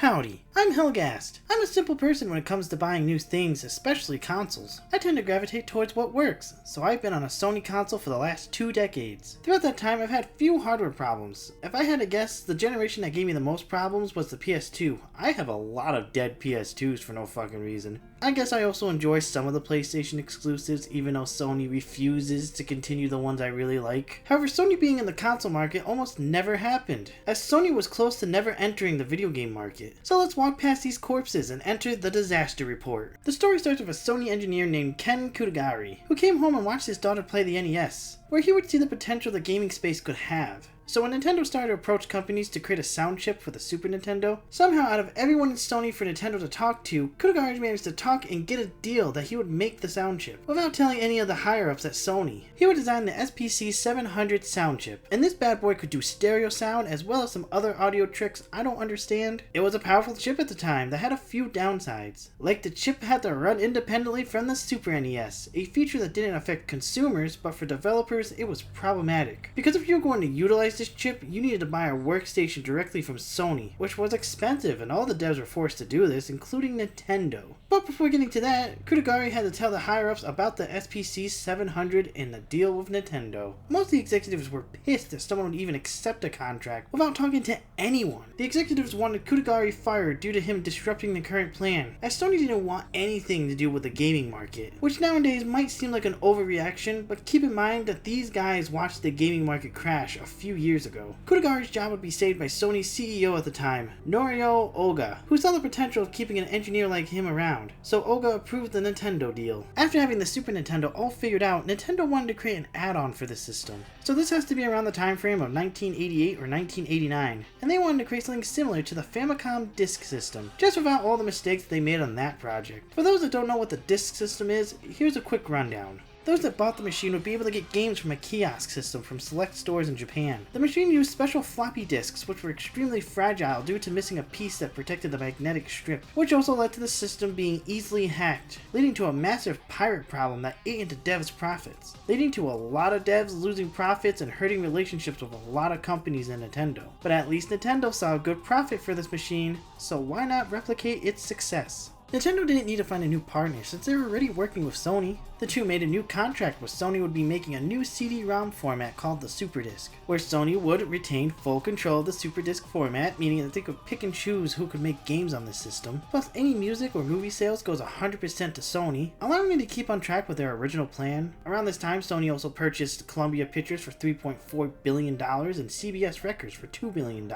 Howdy, I'm Helgast. I'm a simple person when it comes to buying new things, especially consoles. I tend to gravitate towards what works, so I've been on a Sony console for the last 2 decades. Throughout that time, I've had few hardware problems. If I had to guess, the generation that gave me the most problems was the PS2. I have a lot of dead PS2s for no fucking reason. I guess I also enjoy some of the PlayStation exclusives, even though Sony refuses to continue the ones I really like. However, Sony being in the console market almost never happened, as Sony was close to never entering the video game market. So let's walk past these corpses and enter the disaster report. The story starts with a Sony engineer named Ken Kutagari, who came home and watched his daughter play the NES, where he would see the potential the gaming space could have. So when Nintendo started to approach companies to create a sound chip for the Super Nintendo, somehow out of everyone in Sony for Nintendo to talk to, Kutagari managed to talk and get a deal that he would make the sound chip, without telling any of the higher-ups at Sony. He would design the SPC 700 sound chip, and this bad boy could do stereo sound as well as some other audio tricks I don't understand. It was a powerful chip at the time that had a few downsides, like the chip had to run independently from the Super NES, a feature that didn't affect consumers, but for developers it was problematic. Because if you were going to utilize this chip, you needed to buy a workstation directly from Sony, which was expensive, and all the devs were forced to do this, including Nintendo. But before getting to that, Kutagari had to tell the higher-ups about the SPC 700 and the deal with Nintendo. Most of the executives were pissed that someone would even accept a contract without talking to anyone. The executives wanted Kutagari fired due to him disrupting the current plan, as Sony didn't want anything to do with the gaming market, which nowadays might seem like an overreaction, but keep in mind that these guys watched the gaming market crash a few years ago. Kutagari's job would be saved by Sony's CEO at the time, Norio Oga, who saw the potential of keeping an engineer like him around, so Oga approved the Nintendo deal. After having the Super Nintendo all figured out, Nintendo wanted to create an add-on for this system. So this has to be around the time frame of 1988 or 1989, and they wanted to create something similar to the Famicom Disk System, just without all the mistakes they made on that project. For those that don't know what the Disk System is, here's a quick rundown. Those that bought the machine would be able to get games from a kiosk system from select stores in Japan. The machine used special floppy disks, which were extremely fragile due to missing a piece that protected the magnetic strip, which also led to the system being easily hacked, leading to a massive pirate problem that ate into devs' profits, leading to a lot of devs losing profits and hurting relationships with a lot of companies in Nintendo. But at least Nintendo saw a good profit for this machine, so why not replicate its success? Nintendo didn't need to find a new partner since they were already working with Sony. The two made a new contract where Sony would be making a new CD-ROM format called the Super Disc, where Sony would retain full control of the Super Disc format, meaning that they could pick and choose who could make games on this system. Plus, any music or movie sales goes 100% to Sony, allowing them to keep on track with their original plan. Around this time, Sony also purchased Columbia Pictures for $3.4 billion and CBS Records for $2 billion,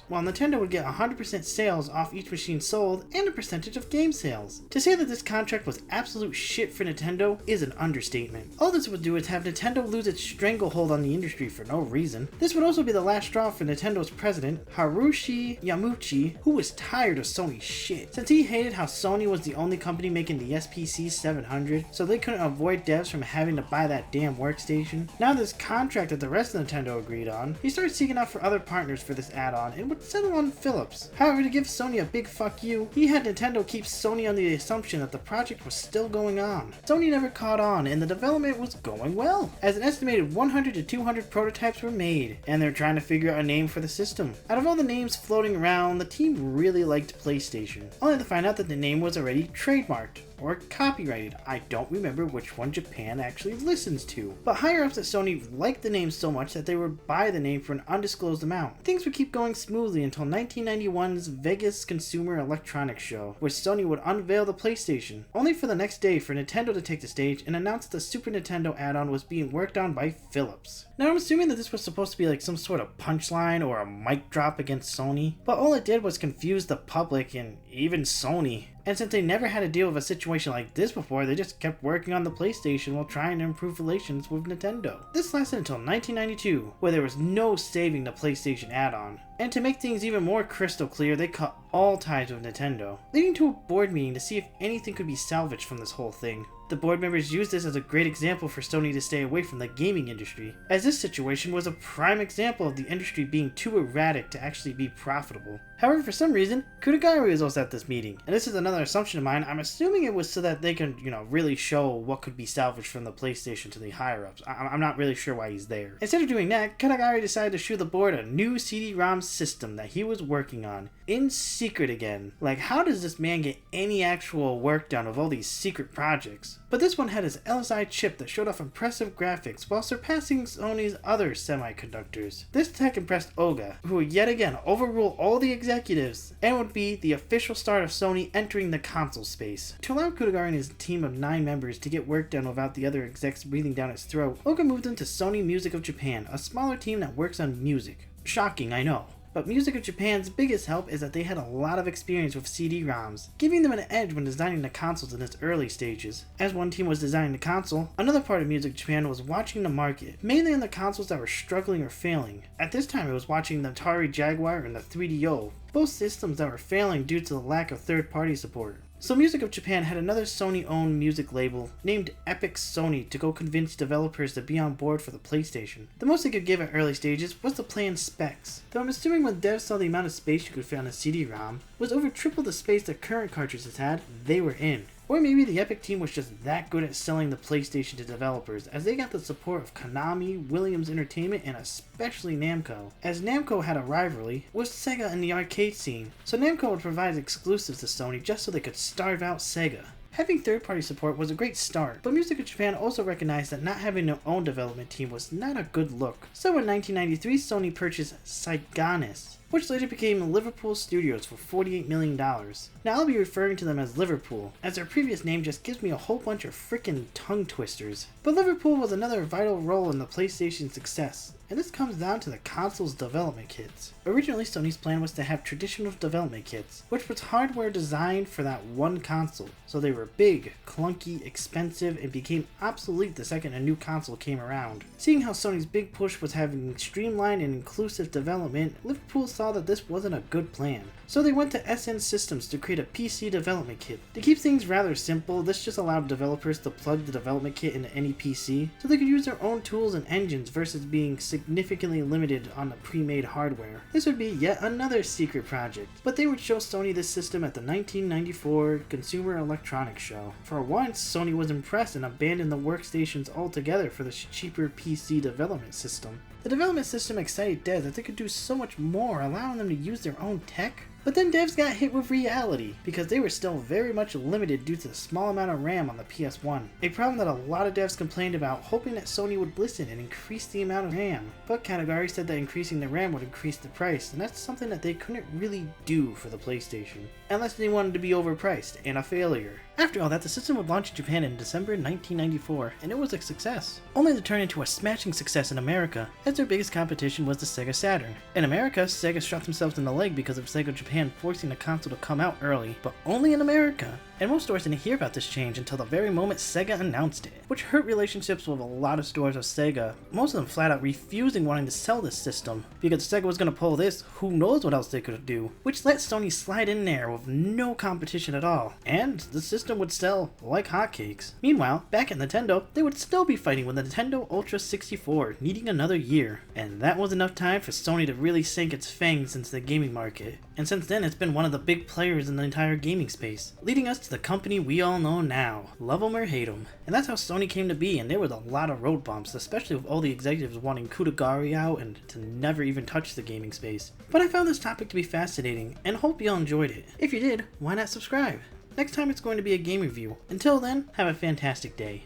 while Nintendo would get 100% sales off each machine sold and a percentage of game sales. To say that this contract was absolute shit for Nintendo is an understatement. All this would do is have Nintendo lose its stranglehold on the industry for no reason. This would also be the last straw for Nintendo's president, Harushi Yamauchi, who was tired of Sony's shit, since he hated how Sony was the only company making the SPC 700, so they couldn't avoid devs from having to buy that damn workstation. Now this contract that the rest of Nintendo agreed on, he started seeking out for other partners for this add-on and would settle on Philips. However, to give Sony a big fuck you, he had Nintendo keep Sony under the assumption that the project was still going on. Sony never caught on, and the development was going well, as an estimated 100 to 200 prototypes were made, and they're trying to figure out a name for the system. Out of all the names floating around, the team really liked PlayStation, only to find out that the name was already trademarked or copyrighted. I don't remember which one Japan actually listens to, but higher-ups at Sony liked the name so much that they would buy the name for an undisclosed amount. Things would keep going smoothly until 1991's Vegas Consumer Electronics Show, where Sony would unveil the PlayStation, only for the next day for Nintendo to take the stage and announce that the Super Nintendo add-on was being worked on by Philips. Now I'm assuming that this was supposed to be like some sort of punchline or a mic drop against Sony, but all it did was confuse the public and even Sony. And since they never had to deal with a situation like this before, they just kept working on the PlayStation while trying to improve relations with Nintendo. This lasted until 1992, where there was no saving the PlayStation add-on. And to make things even more crystal clear, they cut all ties with Nintendo, leading to a board meeting to see if anything could be salvaged from this whole thing. The board members used this as a great example for Sony to stay away from the gaming industry, as this situation was a prime example of the industry being too erratic to actually be profitable. However, for some reason, Kutagari was also at this meeting, and this is another assumption of mine. I'm assuming it was so that they can, really show what could be salvaged from the PlayStation to the higher-ups. I'm not really sure why he's there. Instead of doing that, Kutagari decided to show the board a new CD-ROM system that he was working on. in secret again. Like, how does this man get any actual work done with all these secret projects? But this one had his LSI chip that showed off impressive graphics while surpassing Sony's other semiconductors. This tech impressed Oga, who would yet again overrule all the executives and would be the official start of Sony entering the console space. To allow Kutagari and his team of 9 members to get work done without the other execs breathing down his throat, Oga moved into Sony Music of Japan, a smaller team that works on music. Shocking, I know. But Music of Japan's biggest help is that they had a lot of experience with CD-ROMs, giving them an edge when designing the consoles in its early stages. As one team was designing the console, another part of Music Japan was watching the market, mainly on the consoles that were struggling or failing. At this time it was watching the Atari Jaguar and the 3DO, both systems that were failing due to the lack of third-party support. So Music of Japan had another Sony-owned music label named Epic Sony to go convince developers to be on board for the PlayStation. The most they could give at early stages was the planned specs, though I'm assuming when devs saw the amount of space you could fit on a CD-ROM was over triple the space that current cartridges had, they were in. Or maybe the Epic team was just that good at selling the PlayStation to developers, as they got the support of Konami, Williams Entertainment, and especially Namco, as Namco had a rivalry with Sega in the arcade scene, so Namco would provide exclusives to Sony just so they could starve out Sega. Having third-party support was a great start, but Music of Japan also recognized that not having their own development team was not a good look. So in 1993, Sony purchased Saigonis, which later became Liverpool Studios for $48 million. Now I'll be referring to them as Liverpool, as their previous name just gives me a whole bunch of frickin' tongue twisters. But Liverpool was another vital role in the PlayStation's success, and this comes down to the console's development kits. Originally, Sony's plan was to have traditional development kits, which was hardware designed for that one console, so they were big, clunky, expensive, and became obsolete the second a new console came around. Seeing how Sony's big push was having streamlined and inclusive development, Liverpool saw that this wasn't a good plan. So they went to SN Systems to create a PC development kit. To keep things rather simple, this just allowed developers to plug the development kit into any PC, so they could use their own tools and engines versus being significantly limited on the pre-made hardware. This would be yet another secret project, but they would show Sony this system at the 1994 Consumer Electronics Show. For once, Sony was impressed and abandoned the workstations altogether for this cheaper PC development system. The development system excited devs that they could do so much more, allowing them to use their own tech. But then devs got hit with reality, because they were still very much limited due to the small amount of RAM on the PS1. A problem that a lot of devs complained about, hoping that Sony would listen and increase the amount of RAM. But Kutagari said that increasing the RAM would increase the price, and that's something that they couldn't really do for the PlayStation, unless they wanted to be overpriced and a failure. After all that, the system would launch in Japan in December 1994, and it was a success. Only to turn into a smashing success in America, as their biggest competition was the Sega Saturn. In America, Sega shot themselves in the leg because of Sega Japan forcing the console to come out early, but only in America. And most stores didn't hear about this change until the very moment Sega announced it, which hurt relationships with a lot of stores of Sega, most of them flat out refusing wanting to sell this system, because Sega was going to pull this, who knows what else they could do, which let Sony slide in there with no competition at all, and the system would sell like hotcakes. Meanwhile, back at Nintendo, they would still be fighting with the Nintendo Ultra 64, needing another year, and that was enough time for Sony to really sink its fangs into the gaming market, and since then it's been one of the big players in the entire gaming space, leading us to the company we all know now, love 'em or hate 'em. And that's how Sony came to be, and there was a lot of road bumps, especially with all the executives wanting Kutagari out and to never even touch the gaming space. But I found this topic to be fascinating, and hope you all enjoyed it. If you did, why not subscribe? Next time it's going to be a game review. Until then, have a fantastic day.